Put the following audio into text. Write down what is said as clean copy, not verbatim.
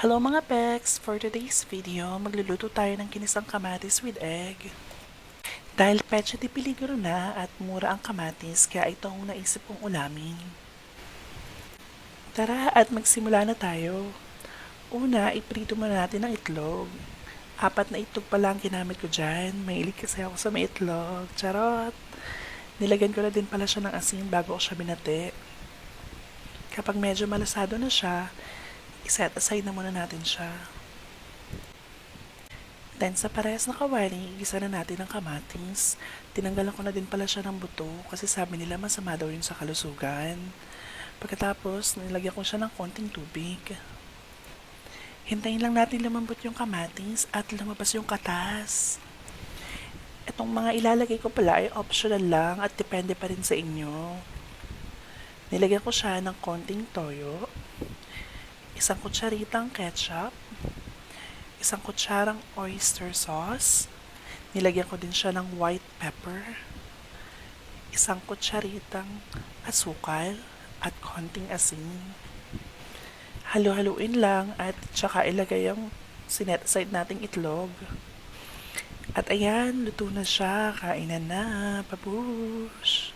Hello mga pecs! For today's video, magluluto tayo ng kinisang kamatis with egg. Dahil petsa de peligro na at mura ang kamatis, kaya ito ang naisip kong ulamin. Tara at magsimula na tayo. Una, iprito muna natin ang itlog. 4 na itlog pa lang ginamit ko dyan. Mahilig kasi ako sa may itlog. Charot! Nilagyan ko na din pala siya ng asin bago ko siya binati. Kapag medyo malasado na siya, iset aside na muna natin siya. Then sa parehas na kawali, igisa na natin ang kamatis. Tinanggalan ko na din pala siya ng buto kasi sabi nila masama daw yun sa kalusugan. Pagkatapos, nilagyan ko siya ng konting tubig. Hintayin lang natin lumambot yung kamatis at lumabas yung katas. Itong mga ilalagay ko pala ay optional lang at depende pa rin sa inyo. Nilagyan ko siya ng konting toyo, 1 kutsaritang ketchup, 1 kutsarang oyster sauce, nilagyan ko din siya ng white pepper, 1 kutsaritang asukal, at konting asin. Halu-haluin lang at tsaka ilagay yung sinet aside nating itlog. At ayan, luto na siya. Kainan na. Babush!